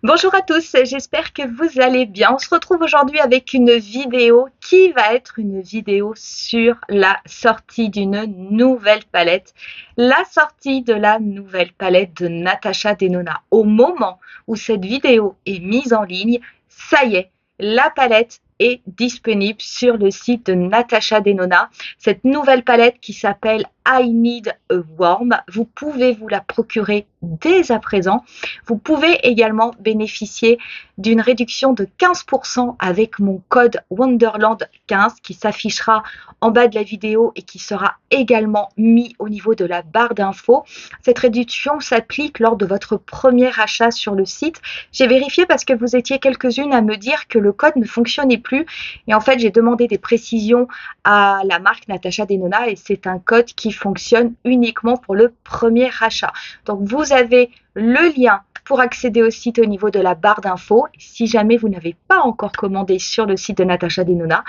Bonjour à tous, j'espère que vous allez bien. On se retrouve aujourd'hui avec une vidéo qui va être une vidéo sur la sortie d'une nouvelle palette. La sortie de la nouvelle palette de Natasha Denona. Au moment où cette vidéo est mise en ligne, ça y est, la palette est disponible sur le site de Natasha Denona. Cette nouvelle palette qui s'appelle I Need a Warm, vous pouvez vous la procurer dès à présent. Vous pouvez également bénéficier d'une réduction de 15% avec mon code Wonderland15 qui s'affichera en bas de la vidéo et qui sera également mis au niveau de la barre d'infos. Cette réduction s'applique lors de votre premier achat sur le site. J'ai vérifié parce que vous étiez quelques-unes à me dire que le code ne fonctionnait plus et en fait j'ai demandé des précisions à la marque Natasha Denona et c'est un code qui fonctionne uniquement pour le premier achat. Donc vous avez le lien pour accéder au site au niveau de la barre d'infos. Si jamais vous n'avez pas encore commandé sur le site de Natasha Denona,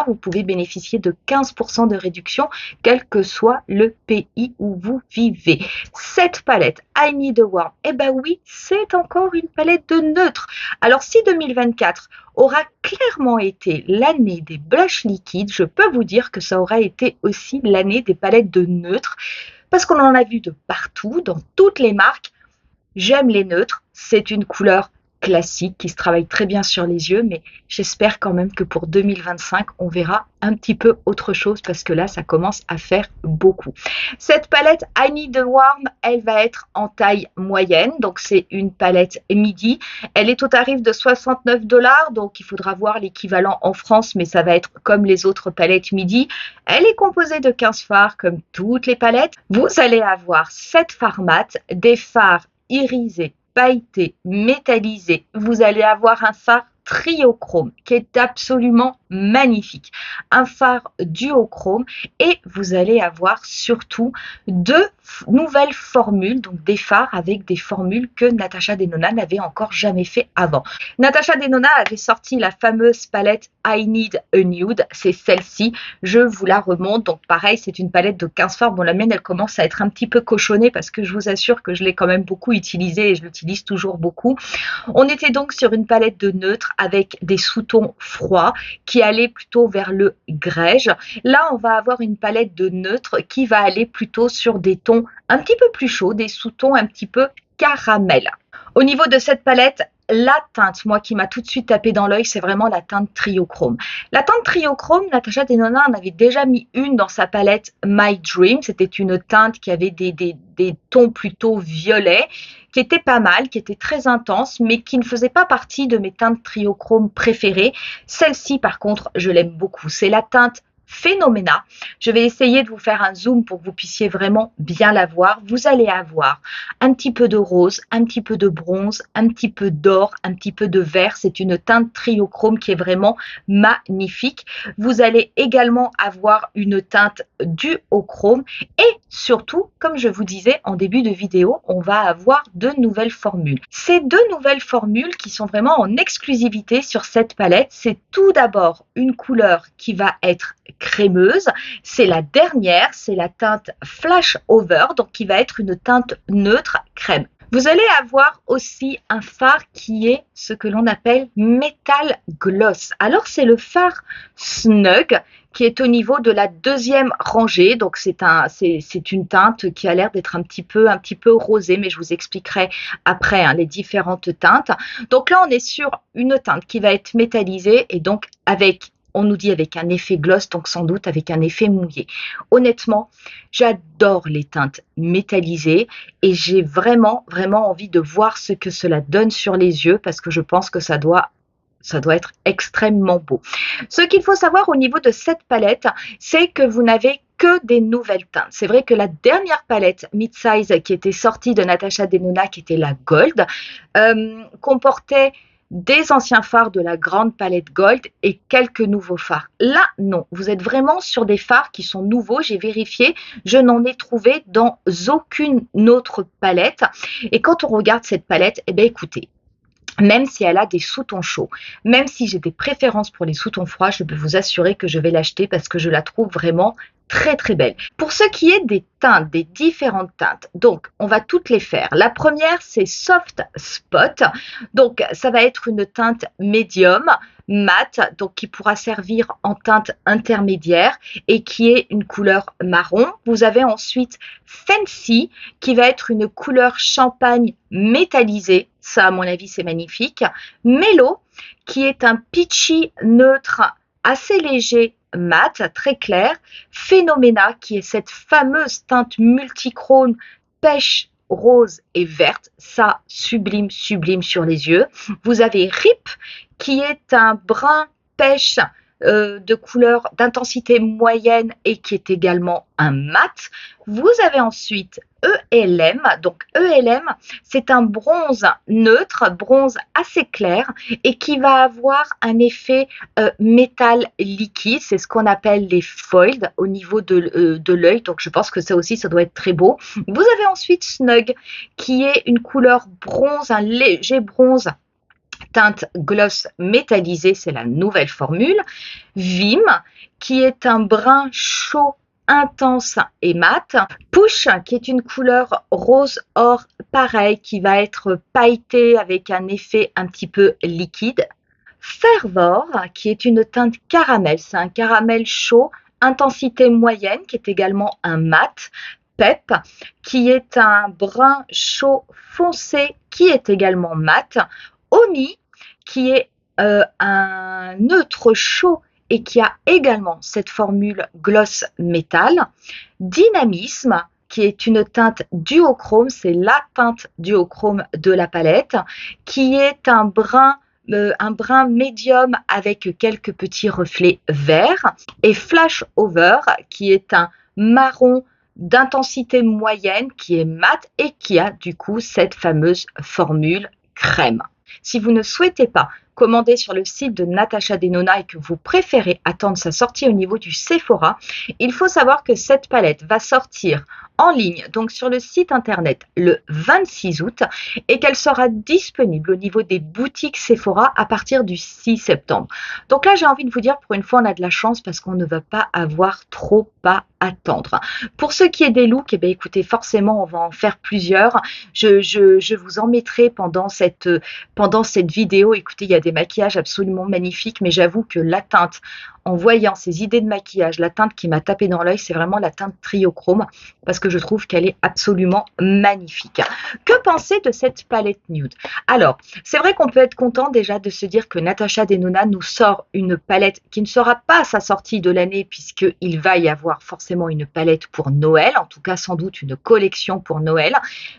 vous pouvez bénéficier de 15% de réduction, quel que soit le pays où vous vivez. Cette palette I Need a Warm, oui, c'est encore une palette de neutre. Alors si 2024 aura clairement été l'année des blushs liquides, je peux vous dire que ça aura été aussi l'année des palettes de neutres, parce qu'on en a vu de partout, dans toutes les marques. J'aime les neutres, c'est une couleur classique qui se travaille très bien sur les yeux, mais j'espère quand même que pour 2025, on verra un petit peu autre chose parce que là, ça commence à faire beaucoup. Cette palette I Need a Warm, elle va être en taille moyenne, donc c'est une palette midi. Elle est au tarif de 69$, donc il faudra voir l'équivalent en France, mais ça va être comme les autres palettes midi. Elle est composée de 15 fards comme toutes les palettes. Vous allez avoir 7 fards mat, des fards irisé, pailleté, métallisé. Vous allez avoir un phare triochrome qui est absolument magnifique. Un phare duochrome et vous allez avoir surtout deux nouvelles formules, donc des phares avec des formules que Natasha Denona n'avait encore jamais fait avant. Natasha Denona avait sorti la fameuse palette I Need a Nude, c'est celle-ci, je vous la remonte, donc pareil, c'est une palette de 15 fards, bon la mienne elle commence à être un petit peu cochonnée parce que je vous assure que je l'ai quand même beaucoup utilisée et je l'utilise toujours beaucoup. On était donc sur une palette de neutres avec des sous-tons froids qui allaient plutôt vers le grège. Là, on va avoir une palette de neutres qui va aller plutôt sur des tons un petit peu plus chauds, des sous-tons un petit peu caramel. Au niveau de cette palette, la teinte, moi qui m'a tout de suite tapé dans l'œil, c'est vraiment la teinte triochrome. La teinte triochrome, Natasha Denona en avait déjà mis une dans sa palette My Dream. C'était une teinte qui avait des tons plutôt violets, qui était pas mal, qui était très intense, mais qui ne faisait pas partie de mes teintes triochrome préférées. Celle-ci, par contre, je l'aime beaucoup. C'est la teinte Phénoména. Je vais essayer de vous faire un zoom pour que vous puissiez vraiment bien la voir. Vous allez avoir un petit peu de rose, un petit peu de bronze, un petit peu d'or, un petit peu de vert. C'est une teinte triochrome qui est vraiment magnifique. Vous allez également avoir une teinte duochrome et surtout, comme je vous disais en début de vidéo, on va avoir deux nouvelles formules. Ces deux nouvelles formules qui sont vraiment en exclusivité sur cette palette, c'est tout d'abord une couleur qui va être crémeuse, c'est la dernière, c'est la teinte Flash Over, donc qui va être une teinte neutre crème. Vous allez avoir aussi un phare qui est ce que l'on appelle Metal Gloss. Alors c'est le phare Snug qui est au niveau de la deuxième rangée, donc c'est une teinte qui a l'air d'être un petit peu rosée, mais je vous expliquerai après les différentes teintes. Donc là on est sur une teinte qui va être métallisée et donc on nous dit avec un effet gloss, donc sans doute avec un effet mouillé. Honnêtement, j'adore les teintes métallisées et j'ai vraiment envie de voir ce que cela donne sur les yeux parce que je pense que ça doit être extrêmement beau. Ce qu'il faut savoir au niveau de cette palette, c'est que vous n'avez que des nouvelles teintes. C'est vrai que la dernière palette mid-size qui était sortie de Natasha Denona, qui était la Gold, comportait des anciens fards de la grande palette Gold et quelques nouveaux fards. Là, non. Vous êtes vraiment sur des fards qui sont nouveaux. J'ai vérifié. Je n'en ai trouvé dans aucune autre palette. Et quand on regarde cette palette, écoutez, même si elle a des sous-tons chauds. Même si j'ai des préférences pour les sous-tons froids, je peux vous assurer que je vais l'acheter parce que je la trouve vraiment très très belle. Pour ce qui est des teintes, des différentes teintes, donc on va toutes les faire. La première, c'est Soft Spot. Donc ça va être une teinte médium, mat, donc qui pourra servir en teinte intermédiaire et qui est une couleur marron. Vous avez ensuite Fancy, qui va être une couleur champagne métallisée. Ça, à mon avis, c'est magnifique. Mellow, qui est un peachy neutre assez léger, mat, très clair. Phénoména, qui est cette fameuse teinte multichrome pêche rose et verte. Ça, sublime, sublime sur les yeux. Vous avez Rip, qui est un brun pêche de couleur d'intensité moyenne et qui est également un mat. Vous avez ensuite ELM. Donc ELM, c'est un bronze neutre, bronze assez clair et qui va avoir un effet métal liquide. C'est ce qu'on appelle les foils au niveau de l'œil. Donc je pense que ça aussi, ça doit être très beau. Vous avez ensuite Snug, qui est une couleur bronze, un léger bronze teinte gloss métallisée, c'est la nouvelle formule. Vim, qui est un brun chaud intense et mat. Push, qui est une couleur rose or, pareil, qui va être pailletée avec un effet un petit peu liquide. Fervor, qui est une teinte caramel, c'est un caramel chaud, intensité moyenne, qui est également un mat. Pep, qui est un brun chaud foncé, qui est également mat. Omi, qui est un neutre chaud et qui a également cette formule gloss métal. Dynamisme, qui est une teinte duochrome, c'est la teinte duochrome de la palette, qui est un brun médium avec quelques petits reflets verts. Et Flash Over, qui est un marron d'intensité moyenne, qui est mat et qui a du coup cette fameuse formule crème. Si vous ne souhaitez pas commander sur le site de Natasha Denona et que vous préférez attendre sa sortie au niveau du Sephora, il faut savoir que cette palette va sortir en ligne, donc sur le site internet, le 26 août et qu'elle sera disponible au niveau des boutiques Sephora à partir du 6 septembre. Donc là, j'ai envie de vous dire, pour une fois, on a de la chance parce qu'on ne va pas avoir trop à attendre. Pour ce qui est des looks, eh bien, écoutez, forcément, on va en faire plusieurs. Je vous en mettrai pendant cette vidéo. Écoutez, il y a des maquillages absolument magnifiques, mais j'avoue que la teinte, en voyant ces idées de maquillage, la teinte qui m'a tapé dans l'œil, c'est vraiment la teinte Triochrome parce que je trouve qu'elle est absolument magnifique. Que penser de cette palette nude? Alors, c'est vrai qu'on peut être content déjà de se dire que Natasha Denona nous sort une palette qui ne sera pas sa sortie de l'année puisqu'il va y avoir forcément une palette pour Noël, en tout cas sans doute une collection pour Noël.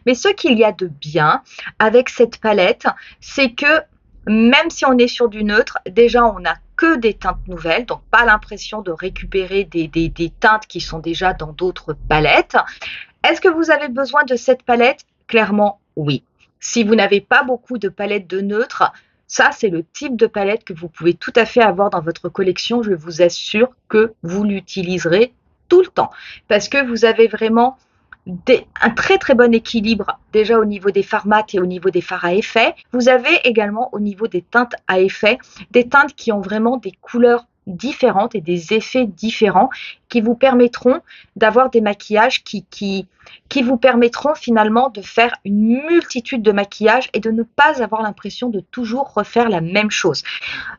Mais ce qu'il y a de bien avec cette palette, c'est que même si on est sur du neutre, déjà on n'a que des teintes nouvelles, donc pas l'impression de récupérer des teintes qui sont déjà dans d'autres palettes. Est-ce que vous avez besoin de cette palette? Clairement, oui. Si vous n'avez pas beaucoup de palettes de neutres, ça c'est le type de palette que vous pouvez tout à fait avoir dans votre collection. Je vous assure que vous l'utiliserez tout le temps parce que vous avez vraiment un très très bon équilibre déjà au niveau des fards mat et au niveau des fards à effet. Vous avez également au niveau des teintes à effet, des teintes qui ont vraiment des couleurs différentes et des effets différents qui vous permettront d'avoir des maquillages qui vous permettront finalement de faire une multitude de maquillages et de ne pas avoir l'impression de toujours refaire la même chose.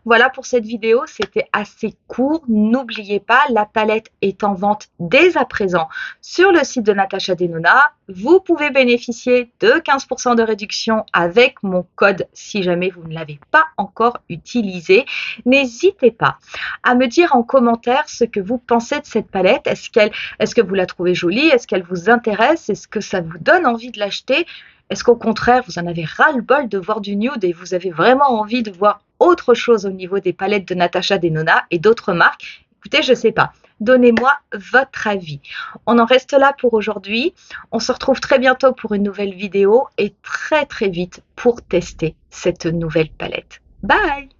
Voilà pour cette vidéo, c'était assez court. N'oubliez pas, la palette est en vente dès à présent sur le site de Natasha Denona. Vous pouvez bénéficier de 15% de réduction avec mon code si jamais vous ne l'avez pas encore utilisé. N'hésitez pas à me dire en commentaire ce que vous pensez de cette palette. Est-ce que vous la trouvez jolie? Est-ce qu'elle vous intéresse? Est-ce que ça vous donne envie de l'acheter? Est-ce qu'au contraire, vous en avez ras-le-bol de voir du nude et vous avez vraiment envie de voir autre chose au niveau des palettes de Natasha Denona et d'autres marques? Écoutez, je ne sais pas. Donnez-moi votre avis. On en reste là pour aujourd'hui. On se retrouve très bientôt pour une nouvelle vidéo et très très vite pour tester cette nouvelle palette. Bye!